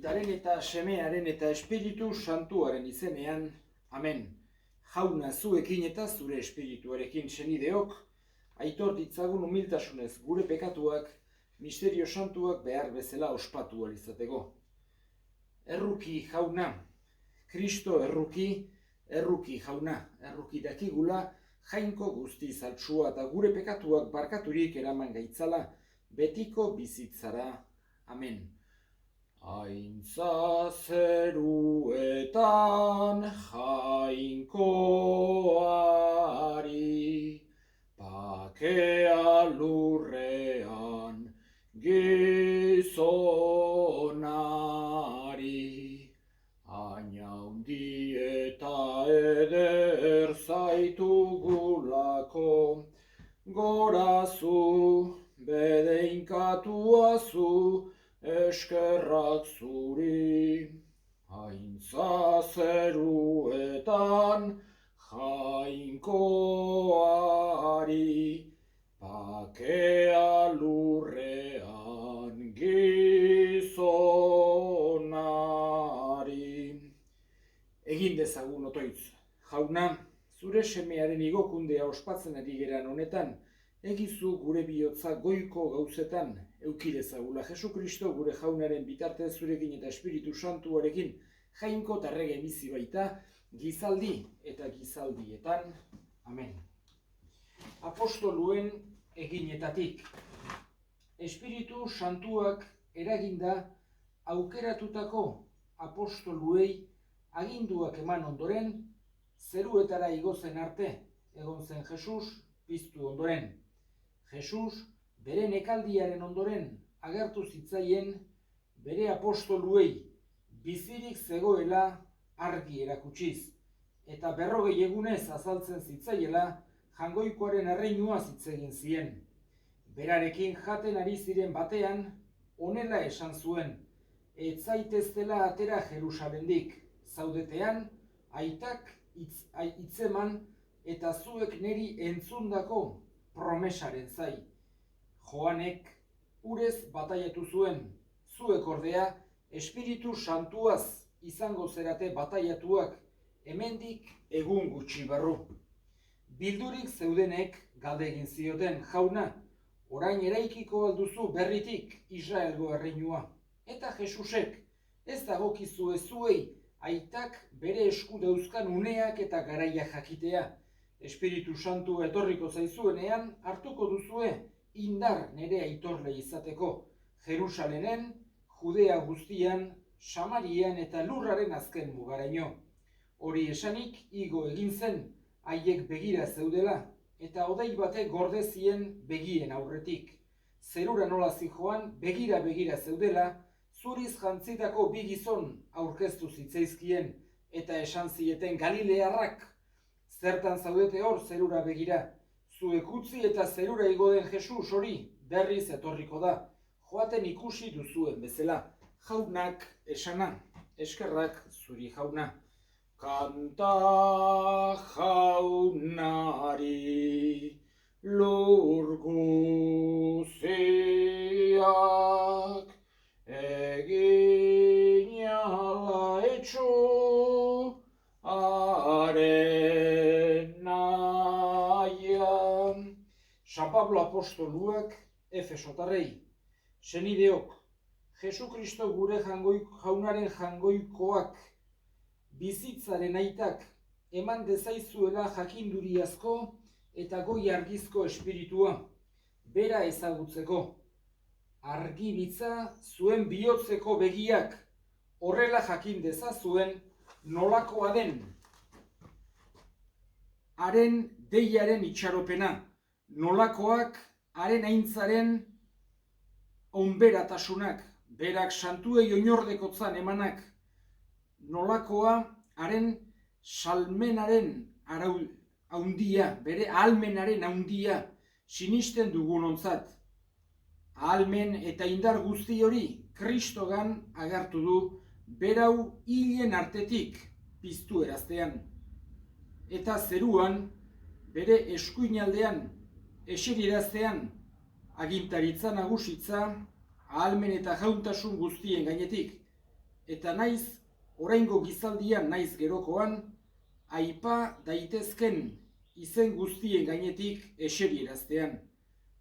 Aitaren eta Semearen eta Espiritu Santuaren izenean, amen. Jauna zuekin eta zure espirituarekin senideok, aitor ditzagun humiltasunez gure pekatuak, misterio santuak behar bezala ospatu ahal izateko. Erruki jauna, Kristo erruki jauna, erruki dakigula, jainko guzti zaltsua eta gure pekatuak barkaturik eraman gaitzala, betiko bizitzara, amen. Aintza zeruetan jainkoari, pakea lurrean gizonari, hainaundi eta eder zaitugulako, gorazu, bedeinkatuazu, eskerrak zuri. Aintza zeruetan jainkoari, pakea lurrean gizonari. Egin dezagun otoitz, jauna, zure semearen igokundea ospatzen ari geran honetan, egizu gure bihotza goiko gauzetan eukidezagula Jesukristo gure jaunaren bitartez zurekin eta Espiritu Santuarekin jainko eta errege bizi baita gizaldi eta gizaldietan. Amen. Apostoluen eginetatik. Espiritu Santuak eraginda aukeratutako apostoluei aginduak eman ondoren, zeruetara igozen arte egon zen Jesus piztu ondoren. Jesus, bere nekaldiaren ondoren agertu zitzaien bere apostoluei bizirik zegoela argi erakutsiz, eta 40 egunez azaltzen zitzaiela jangoikoaren erreinua zitzegin zien. Berarekin jaten ari ziren batean, honela esan zuen, ez zaiteztela atera Jerusalendik, zaudetean, aitak hitzeman eta zuek neri entzundako promesaren zai. Joanek urez bataiatu zuen, zuek ordea Espiritu Santuaz izango zerate bataiatuak, hemendik egun gutxi barru. Bildurik zeudenek galde egin zioten, jauna, orain eraikiko alduzu berritik Israelgo erreinua. Eta Jesusek, ez dagokizue zuei aitak bere esku dauzkan uneak eta garaia jakitea. Espiritu Santu etorriko zaizuenean hartuko duzue indar nere aitorle izateko, Jerusalenen, Judea guztian, Samarian eta lurraren azken mugaraino. Hori esanik igo egin zen, haiek begira zeudela, eta hodei batek gorde zien begien aurretik. Zerura nola zijoan begira zeudela, zuriz jantzitako bi gizon aurkeztu zitzaizkien, eta esan zieten Galilearrak, zertan zaudete hor zerura begira, zuek utzi eta zerura igo den Jesus hori berriz etorriko da, joaten ikusi duzuen bezala. Jaunak esana, eskerrak zuri jauna. Kanta jaunari lur guziak, egin ala etxu arenaia. San Pablo apostoluak Efesotarrei, senideok, Jesukristo gure jaunaren jangoikoak, bizitzaren aitak, eman dezaizuela jakinduriazko eta goi argizko espiritua, bera ezagutzeko. Argibitza zuen bihotzeko begiak, horrela jakin dezazuen nolakoa den. Haren deiaren itxaropena, nolakoak haren aintzaren onberatasunak, berak santuei oinordekotzan emanak, nolakoa haren salmenaren haundia, bere ahalmenaren haundia, sinisten dugunontzat. Ahalmen eta indar guzti hori Kristogan agertu du, berau hilen artetik piztu eraztean. Eta zeruan, bere eskuinaldean, eseriraztean, agintaritza nagusitza, ahalmen eta jauntasun guztien gainetik, eta naiz oraingo gizaldian naiz gerokoan, aipa daitezken izen guztien gainetik eserieraztean.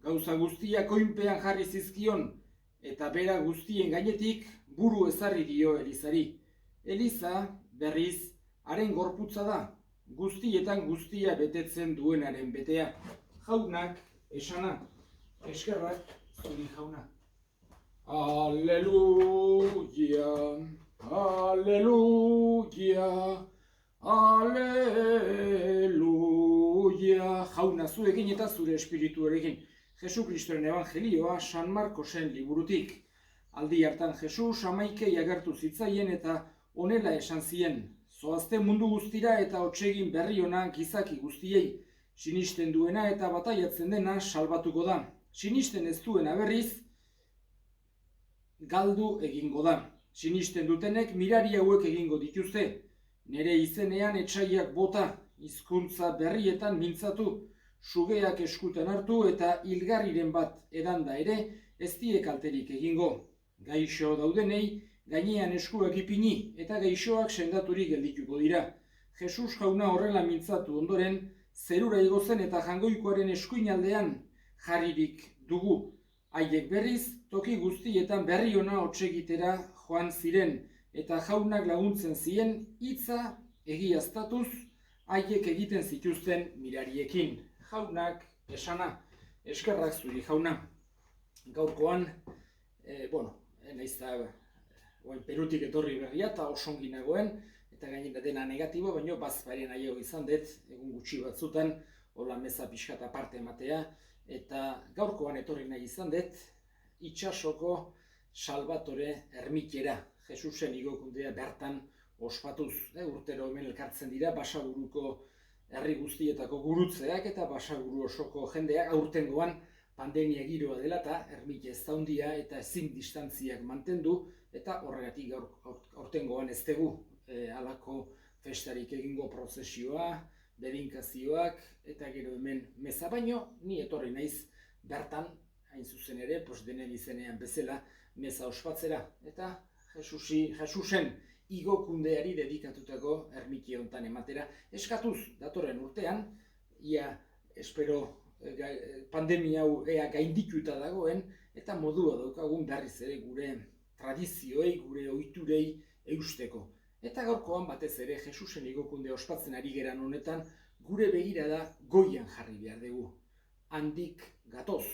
Gauza guztiak oinpean jarri zizkion, eta bera guztien gainetik buru ezarri dio Elizari. Eliza, berriz, haren gorputza da, guztietan guztia betetzen duenaren betea. Jaunak esana, eskerrak zuri jauna. Aleluia, aleluia, aleluia. Jauna zuekin eta zure espirituarekin. Jesukristoren evangelioa San Markosen liburutik. Aldi hartan Jesus amaikei agertu zitzaien eta honela esan zien. Zoazte mundu guztira eta otsegin berri ona gizaki guztiei. Sinisten duena eta bataiatzen dena salbatuko da. Sinisten ez duena berriz, galdu egingo da. Sinisten dutenek mirari hauek egingo dituzte. Nere izenean etsaiak bota, hizkuntza berrietan mintzatu, sugeak eskutan hartu eta hilgarriren bat edanda ere ez die kalterik egingo. Gaixo daudenei gainean eskuak ipini eta gaixoak sendaturik geldituko dira. Jesus jauna horrela mintzatu ondoren, zerura igo zen eta jangoikoaren eskuinaldean jarririk dugu. Haiek berriz, toki guztietan berri ona hotsegitera joan ziren, eta jaunak laguntzen zien hitza egiaztatuz haiek egiten zituzten mirariekin. Jaunak esana, eskerrak zuri jauna. Gaurkoan, naiz da Perutik etorri berria eta osongi nagoen, eta gainera dena negatibo, baina bazparen nahiago izan dut, egun gutxi batzutan, hola meza pixkat aparte ematea, eta gaurkoan etorri nahi izan dut, itsasoko Salvatore ermitera, Jesusen igokundea bertan ospatuz. Urtero hemen elkartzen dira, Basaburuko herri guztietako gurutzeak eta Basaburu osoko jendeak aurtengoan pandemia giroa dela eta ermite ez daundia eta ezin distantziak mantendu, eta horregatik aurtengoan ez dugu halako festarik egingo prozesioa, bedinkazioak, eta gero hemen meza baino, ni etorri naiz bertan, hain zuzen ere, denen izenean bezala, meza ospatzera, eta Jesusen igokundeari dedikatutako ermite hontan ematera, eskatuz datorren urtean, ia espero pandemia hau ea gaindituta dagoen, eta modua daukagun berriz ere gure tradizioei, gure ohiturei eusteko. Eta gaurkoan batez ere Jesusen igokunde ospatzen ari geran honetan, gure begirada goian jarri behar dugu. Handik gatoz,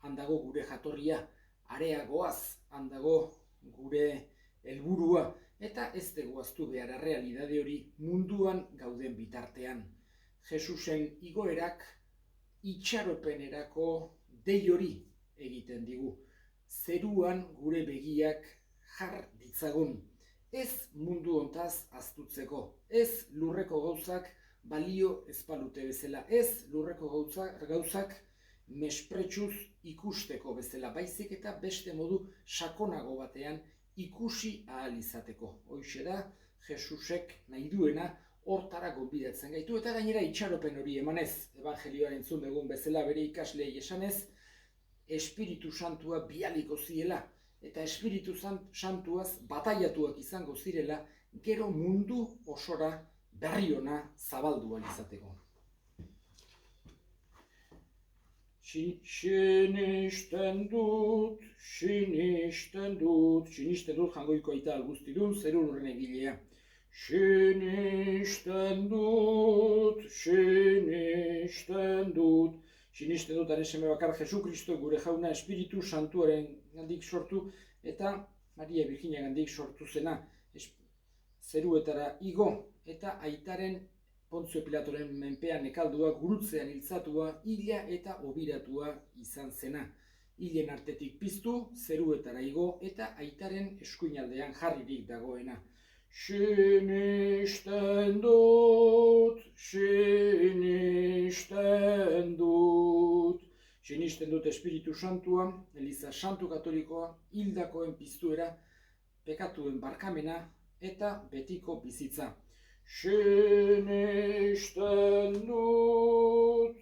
handago gure jatorria, area goaz, handago gure helburua, eta ez dugu ahaztu behar errealidade hori munduan gauden bitartean. Jesusen igoerak itxaropenerako dei hori egiten digu. Zeruan gure begiak jar ditzagun. Ez mundu hontaz ahaztutzeko, ez lurreko gauzak balio ez balute bezala, ez lurreko gauzak mespretsuz ikusteko bezala, baizik eta beste modu sakonago batean ikusi ahal izateko. Hoixe da, Jesusek nahi duena hortara gonbidatzen gaitu, eta gainera itxaropen hori emanez, evangelioan entzun dugun bezala bere ikaslei esanez, Espiritu Santua bialiko ziela, eta Espiritu Santuaz bataiatuak izango zirela, gero mundu osora berri ona zabaldu ahal izateko. Sinisten dut, jangoiko aita alguztidun, zeru lurren egilea. Sinisten dut, haren seme bakar Jesukristo gure jauna Espiritu Santuaren gandik sortu, eta Maria Virginia gandik sortu zena, zeruetara igo, eta aitaren Pontzio Pilatoren menpean nekaldua, gurutzean hiltzatua, hila eta obiratua izan zena. Hilen artetik piztu, zeruetara igo, eta aitaren eskuinaldean jarririk dagoena. Sinisten dut Espiritu Santua, Eliza Santu Katolikoa, hildakoen piztuera, pekatuen barkamena eta betiko bizitza. Sinisten dut.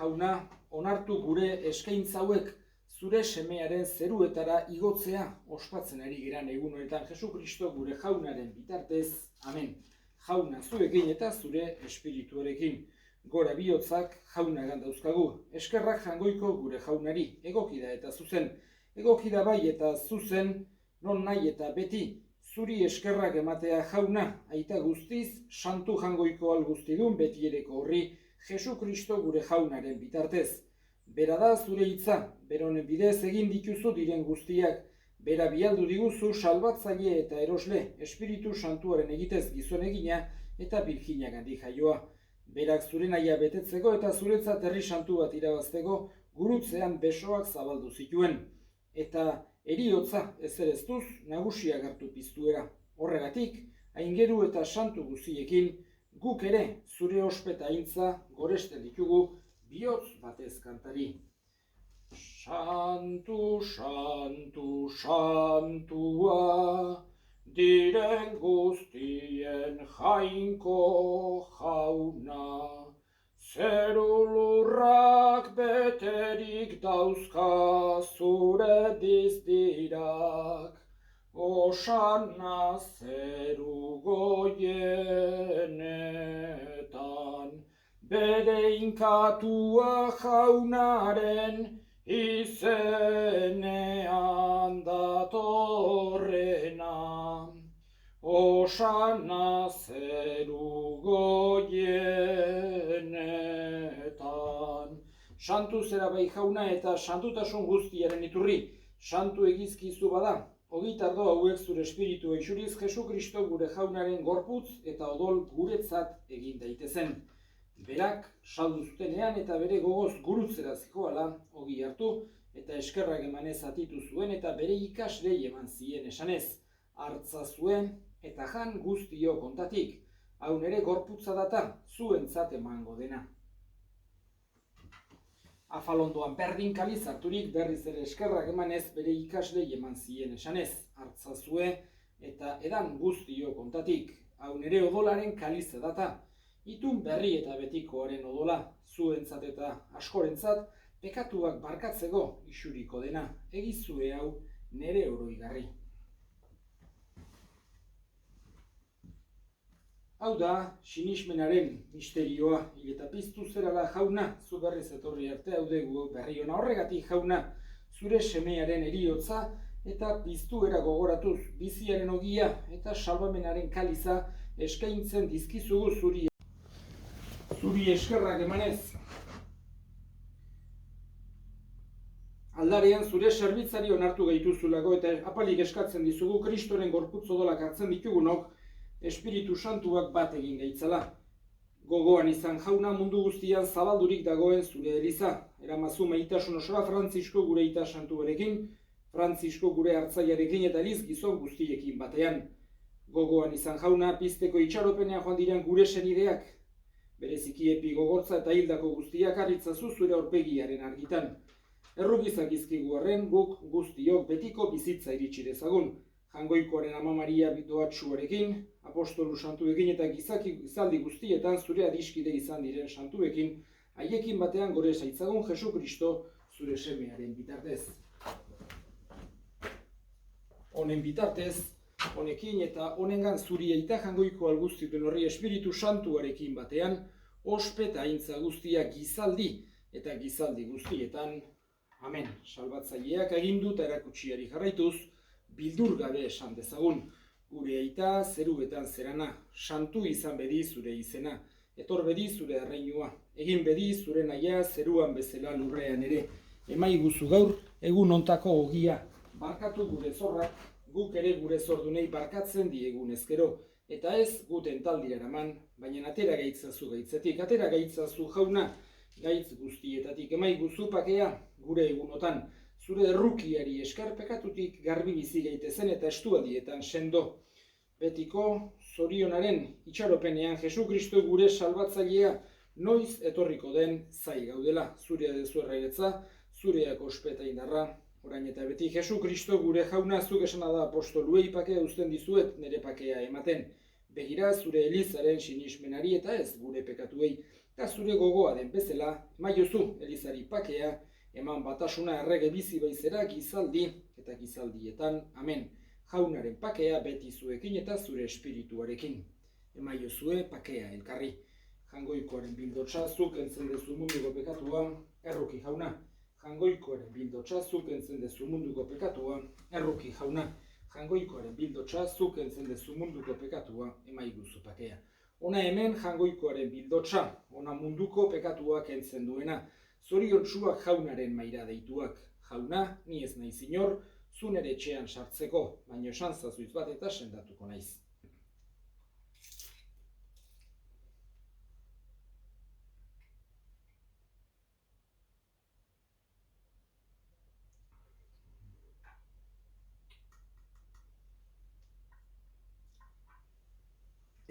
Jauna, onartu gure eskaintza hauek zure semearen zeruetara igotzea ospatzen ari geran egun honetan Jesukristo gure jaunaren bitartez. Amen. Jauna zuekin eta zure espirituarekin. Gora bihotzak jaunagan dauzkagu. Eskerrak jangoiko gure jaunari. Egoki da eta zuzen. Egoki da bai eta zuzen, non nahi eta beti. Zuri eskerrak ematea jauna, aita guztiz, santu jangoiko alguztidun betiereko horri, Jesukristo gure jaunaren bitartez. Bera da zure hitza, beronen bidez egin dituzu diren guztiak, bera bialdu diguzu salbatzaile eta erosle, Espiritu Santuaren egitez gizon egina eta Birjinagandik jaioa. Berak zure nahia betetzeko eta zuretzat herri santu bat irabazteko gurutzean besoak zabaldu zituen. Eta eriotza ezereztuz nagusia hartu piztuera. Horregatik, aingeru eta santu guziekin, guk ere zure ospeta aintza goresten ditugu bihotz batez kantari. Santu, santu, santua, diren guztien jainko jauna. Zeru lurrak beterik dauzka zure dizdirak, osana zeru goienetan, bere inkatua jaunaren izenean datorrena. Osana zeru goienetan. Santu zera bai jauna eta santutasun guztiaren iturri. Santu egizkizu bada, ogitardo hauek zure espiritu eixuriz Jesukristo gure jaunaren gorputz eta odol guretzat egin daitezen. Berak saldu zutenean eta bere gogoz gurutzera zikoala ogi hartu eta eskerrak emanez atitu zuen eta bere ikaslei eman zien esanez. Hartza zuen eta jan guztio kontatik, hau nere gorputza data zuentzat emango dena. Afalondoan berdin kaliz harturik berriz ere eskerrak emanez bere ikaslei eman zien esanez. Hartza zue eta edan guztio kontatik, hau nere odolaren kaliz data. Itun berri eta betikoaren odola, zuentzat eta askorentzat, pekatuak barkatzeko isuriko dena, egizue hau nere oroigarri. Hau da, sinismenaren misterioa, eta piztu zerala jauna, zu berriz etorri arte haudegu berri ona horregatik jauna, zure semearen eriotza eta piztuera gogoratuz biziaren ogia eta salbamenaren kaliza eskaintzen dizkizugu zuri eskerrak emanez. Aldarean zure zerbitzari onartu gaituzulako eta apalik eskatzen dizugu Kristoren gorputz odolak hartzen ditugunok Espiritu Santuak bat egin gaitzala. Gogoan izan jauna mundu guztian zabaldurik dagoen zure eliza. Eramazu maitasun osora Frantzisko gure ita santuarekin, Frantzisko gure hartzaiarekin eta eliz gizon guztiekin batean. Gogoan izan jauna pizteko itxaropenean joan diren gure senideak. Bereziki epi gogortza eta hildako guztiak harritzazu zure aurpegiaren argitan. Errugizak izkigu arren guk guztiok betiko bizitza iritsi dezagun. Jangoikoaren Ama Maria doatsuarekin, apostolu santuekin eta gizaldi guztietan zure adiskide izan diren santuekin, haiekin batean gore zaitzagun Jesukristo zure semearen bitartez. Honen bitartez, honekin eta honengan zuri eta jangoiko alguztituen horri Espiritu Santuarekin batean, ospeta aintza guztia gizaldi eta gizaldi guztietan. Amen. Salbatzaileak agindu eta erakutsiari jarraituz, bildur gabe esan dezagun, gure aita zeruetan zerana, santu izan bedi zure izena, etor bedi zure erreinua, egin bedi zure nahia zeruan bezala lurrean ere, emaiguzu gaur egun ontako ogia, barkatu gure zorrak, guk ere gure zordunei barkatzen diegun ezkero, eta ez guten taldira eraman, baina atera gaitzazu gaitzetik, atera gaitzazu jauna, gaitz guztietatik, emaiguzu pakea gure egunotan, zure errukiari eskarpekatutik garbi bizi gaitezen eta estuadietan sendo. Betiko zorionaren itxaropenean Jesukristo gure salbatzailea noiz etorriko den zai gaudela. Zurea dezu erraietza, zureak ospeta indarra, orain eta beti Jesukristo gure jauna zuk esana da apostoluei pakea uzten dizuet nire pakea ematen. Begira zure Elizaren sinismenari eta ez gure pekatuei, eta zure gogoa den bezala, maiozu Elizari pakea, eman batasuna errege bizi baizera gizaldi eta gizaldietan, amen. Jaunaren pakea beti zuekin eta zure espirituarekin. Emaiozue pakea elkarri. Jangoikoaren bildotsa zuk entzen dezu munduko pekatua, erruki jauna. Jangoikoaren bildotsa zuk entzen dezu munduko pekatua, erruki jauna. Jangoikoaren bildotsa zuk entzen dezu munduko pekatua, emaiguzu pakea. Ona hemen jangoikoaren bildotsa, ona munduko pekatuak entzen duena. Zoriontsuak jaunaren maira deituak. Jauna, ni ez naiz inor, zu nere etxean sartzeko, baino esan zazuitz bat eta sendatuko naiz.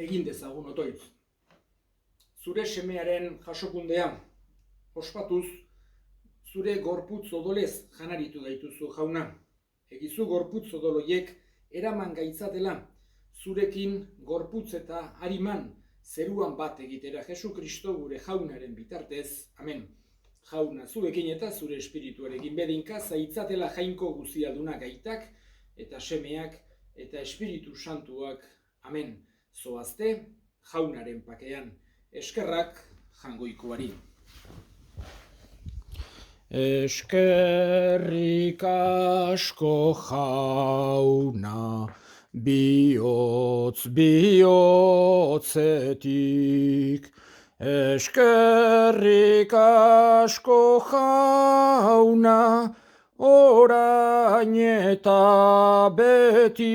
Egin dezagun otoitz. Zure semearen jasokundea, ospatuz, zure gorputz odolez janaritu gaituzu jauna. Egizu gorputz odoloiek eraman gaitzatela, zurekin gorputz eta hariman zeruan bat egitera Jesu Kristo gure jaunaren bitartez, amen. Jauna zuekin eta zure espirituarekin bedinka zaitzatela jainko guziaduna gaitak eta semeak eta espiritu santuak, amen. Zoazte jaunaren pakean, eskerrak jangoikoari. Eskerrik asko jauna, bihotz bihotzetik. Eskerrik asko jauna, orain eta beti.